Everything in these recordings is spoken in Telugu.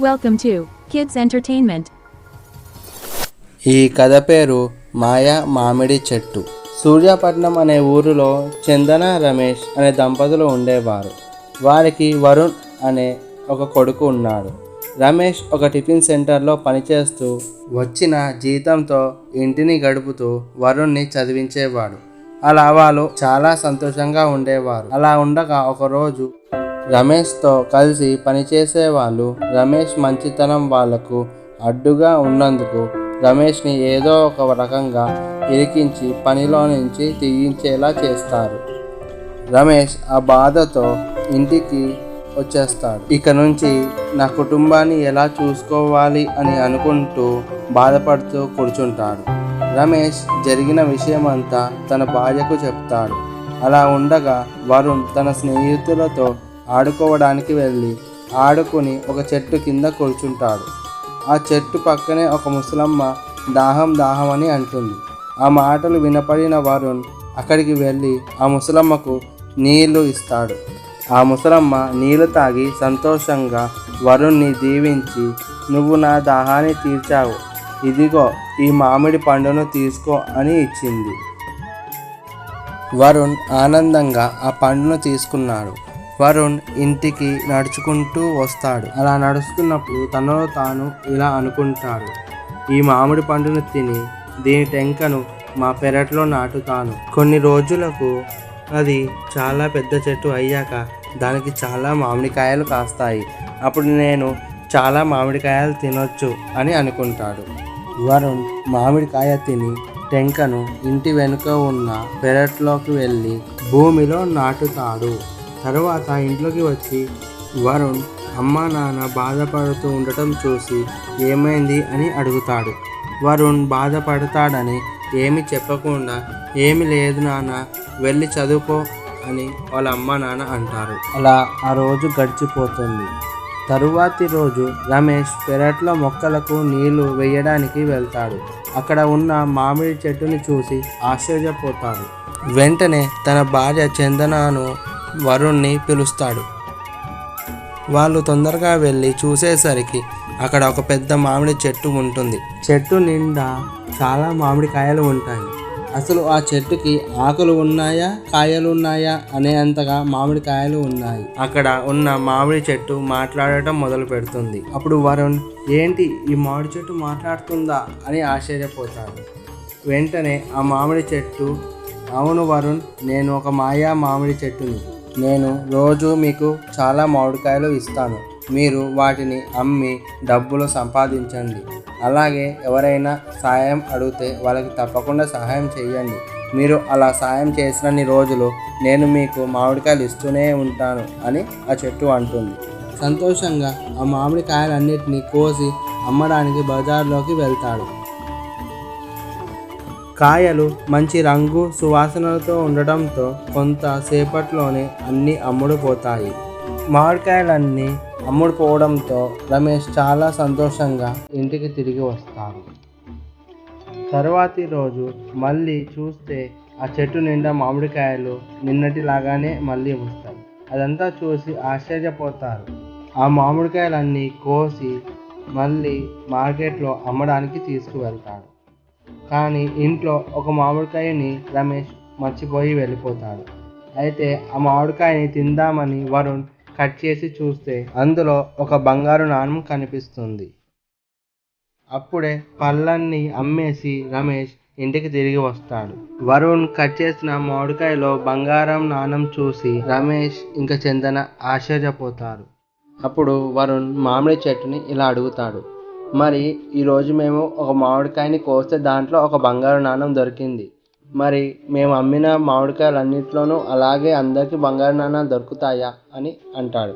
Welcome to Kids Entertainment. ఈ కథ పేరు మాయా మామిడి చెట్టు. సూర్యాపట్నం అనే ఊరిలో చందన రమేష్ అనే దంపతులు ఉండేవారు. వారికి వరుణ్ అనే ఒక కొడుకు ఉన్నాడు. రమేష్ ఒక టిఫిన్ సెంటర్లో పనిచేస్తూ వచ్చిన జీతంతో ఇంటిని గడుపుతూ వరుణ్ని చదివించేవాడు. అలా వాళ్ళు చాలా సంతోషంగా ఉండేవారు. అలా ఉండగా ఒకరోజు రమేష్తో కలిసి పనిచేసే వాళ్ళు రమేష్ మంచితనం వాళ్లకు అడ్డుగా ఉన్నందుకు రమేష్ని ఏదో ఒక రకంగా ఇరికించి పనిలో నుంచి తీయించేలా చేస్తారు. రమేష్ ఆ బాధతో ఇంటికి వచ్చేస్తాడు. ఇక నుంచి నా కుటుంబాన్ని ఎలా చూసుకోవాలి అని అనుకుంటూ బాధపడుతూ కూర్చుంటాడు. రమేష్ జరిగిన విషయమంతా తన భార్యకు చెప్తాడు. అలా ఉండగా వరుణ్ తన స్నేహితులతో ఆడుకోవడానికి వెళ్ళి ఆడుకుని ఒక చెట్టు కింద కూర్చుంటాడు. ఆ చెట్టు పక్కనే ఒక ముసలమ్మ దాహం దాహం అని అంటుంది. ఆ మాటలు వినపడిన వరుణ్ అక్కడికి వెళ్ళి ఆ ముసలమ్మకు నీళ్లు ఇస్తాడు. ఆ ముసలమ్మ నీళ్లు తాగి సంతోషంగా వరుణ్ణి దీవించి, నువ్వు నా దాహాన్ని తీర్చావు, ఇదిగో ఈ మామిడి పండును తీసుకో అని ఇచ్చింది. వరుణ్ ఆనందంగా ఆ పండును తీసుకున్నాడు. వరుణ్ ఇంటికి నడుచుకుంటూ వస్తాడు. అలా నడుస్తున్నప్పుడు తనలో తాను ఇలా అనుకుంటాడు, ఈ మామిడి పండును తిని దీని టెంకను మా పెరట్లో నాటుతాను. కొన్ని రోజులకు అది చాలా పెద్ద చెట్టు అయ్యాక దానికి చాలా మామిడికాయలు కాస్తాయి. అప్పుడు నేను చాలా మామిడికాయలు తినొచ్చు అని అనుకుంటాడు. వరుణ్ మామిడికాయ తిని టెంకను ఇంటి వెనుక ఉన్న పెరట్లోకి వెళ్ళి భూమిలో నాటుతాడు. తరువాత ఇంట్లోకి వచ్చి వరుణ్ అమ్మా నాన్న బాధపడుతూ ఉండటం చూసి ఏమైంది అని అడుగుతాడు. వరుణ్ బాధపడతాడని ఏమి చెప్పకుండా, ఏమి లేదు నాన్న, వెళ్ళి చదువుకో అని వాళ్ళ అమ్మ నాన్న అంటారు. అలా ఆ రోజు గడిచిపోతుంది. తరువాతి రోజు రమేష్ పెరట్లో మొక్కలకు నీళ్లు వేయడానికి వెళ్తాడు. అక్కడ ఉన్న మామిడి చెట్టుని చూసి ఆశ్చర్యపోతాడు. వెంటనే తన భార్య చందనను వరుణ్ణి పిలుస్తాడు. వాళ్ళు తొందరగా వెళ్ళి చూసేసరికి అక్కడ ఒక పెద్ద మామిడి చెట్టు ఉంటుంది. చెట్టు నిండా చాలా మామిడి కాయలు ఉంటాయి. అసలు ఆ చెట్టుకి ఆకులు ఉన్నాయా కాయలు ఉన్నాయా అనేంతగా మామిడి కాయలు ఉన్నాయి. అక్కడ ఉన్న మామిడి చెట్టు మాట్లాడటం మొదలు పెడుతుంది. అప్పుడు వరుణ్, ఏంటి ఈ మామిడి చెట్టు మాట్లాడుతుందా అని ఆశ్చర్యపోతాడు. వెంటనే ఆ మామిడి చెట్టు, అవును వరుణ్, నేను ఒక మాయా మామిడి చెట్టుని. నేను రోజు మీకు చాలా మామిడికాయలు ఇస్తాను. మీరు వాటిని అమ్మి డబ్బులు సంపాదించండి. అలాగే ఎవరైనా సాయం అడిగితే వాళ్ళకి తప్పకుండా సహాయం చేయండి. మీరు అలా సాయం చేసినన్ని రోజులు నేను మీకు మామిడికాయలు ఇస్తూనే ఉంటాను అని ఆ చెట్టు అంటుంది. సంతోషంగా ఆ మామిడికాయలన్నిటినీ కోసి అమ్మడానికి బజార్లోకి వెళ్తాడు. కాయలు మంచి రంగు సువాసనలతో ఉండటంతో కొంతసేపట్లోనే అన్నీ అమ్ముడుపోతాయి. మామిడికాయలన్నీ అమ్ముడుపోవడంతో రమేష్ చాలా సంతోషంగా ఇంటికి తిరిగి వస్తాడు. తరువాతి రోజు మళ్ళీ చూస్తే ఆ చెట్టు నిండా మామిడికాయలు నిన్నటిలాగానే మళ్ళీ వస్తాయి. అదంతా చూసి ఆశ్చర్యపోతారు. ఆ మామిడికాయలన్నీ కోసి మళ్ళీ మార్కెట్లో అమ్మడానికి తీసుకువెళ్తాడు. కానీ ఇంట్లో ఒక మామిడికాయని రమేష్ మర్చిపోయి వెళ్ళిపోతాడు. అయితే ఆ మామిడికాయని తిందామని వరుణ్ కట్ చేసి చూస్తే అందులో ఒక బంగారు నాణెం కనిపిస్తుంది. అప్పుడే పళ్ళన్నీ అమ్మేసి రమేష్ ఇంటికి తిరిగి వస్తాడు. వరుణ్ కట్ చేసిన మామిడికాయలో బంగారం నాణెం చూసి రమేష్ ఇంకా చందన ఆశ్చర్యపోతారు. అప్పుడు వరుణ్ మామిడి చెట్టుని ఇలా అడుగుతాడు, మరి ఈరోజు మేము ఒక మామిడికాయని కోస్తే దాంట్లో ఒక బంగారు నాణెం దొరికింది. మరి మేము అమ్మిన మామిడికాయలన్నింటిలోనూ అలాగే అందరికీ బంగారు నాణెం దొరుకుతాయా అని అంటాడు.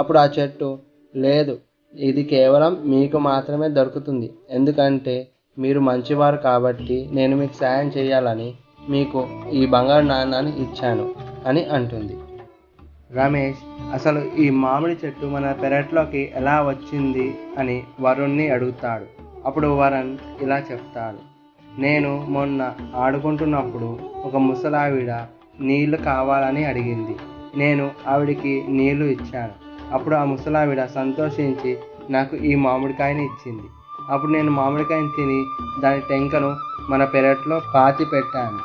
అప్పుడు ఆ చెట్టు, లేదు, ఇది కేవలం మీకు మాత్రమే దొరుకుతుంది. ఎందుకంటే మీరు మంచివారు కాబట్టి నేను మీకు సాయం చేయాలని మీకు ఈ బంగారు నాణాన్ని ఇచ్చాను అని అంటుంది. రమేష్ అసలు ఈ మామిడి చెట్టు మన పెరట్లోకి ఎలా వచ్చింది అని వరుణ్ణి అడుగుతాడు. అప్పుడు వరుణ్ ఇలా చెప్తాడు, నేను మొన్న ఆడుకుంటున్నప్పుడు ఒక ముసలావిడ నీళ్లు కావాలని అడిగింది. నేను ఆవిడికి నీళ్లు ఇచ్చాను. అప్పుడు ఆ ముసలావిడ సంతోషించి నాకు ఈ మామిడికాయని ఇచ్చింది. అప్పుడు నేను మామిడికాయని తిని దాని టెంకను మన పెరట్లో పాతి పెట్టాను.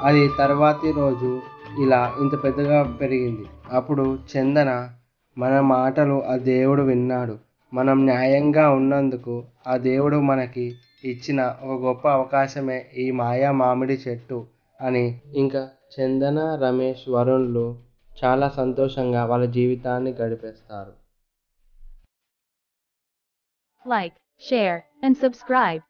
అది తర్వాతి రోజు ఇలా ఇంత పెద్దగా పెరిగింది. అప్పుడు చందన, మన మాటలు ఆ దేవుడు విన్నాడు. మనం న్యాయంగా ఉన్నందుకు ఆ దేవుడు మనకి ఇచ్చిన ఒక గొప్ప అవకాశమే ఈ మాయా మామిడి చెట్టు అని. ఇంకా చందన, రమేష్, వరుణ్లు చాలా సంతోషంగా వాళ్ళ జీవితాన్ని గడిపేస్తారు. Like, share, and subscribe.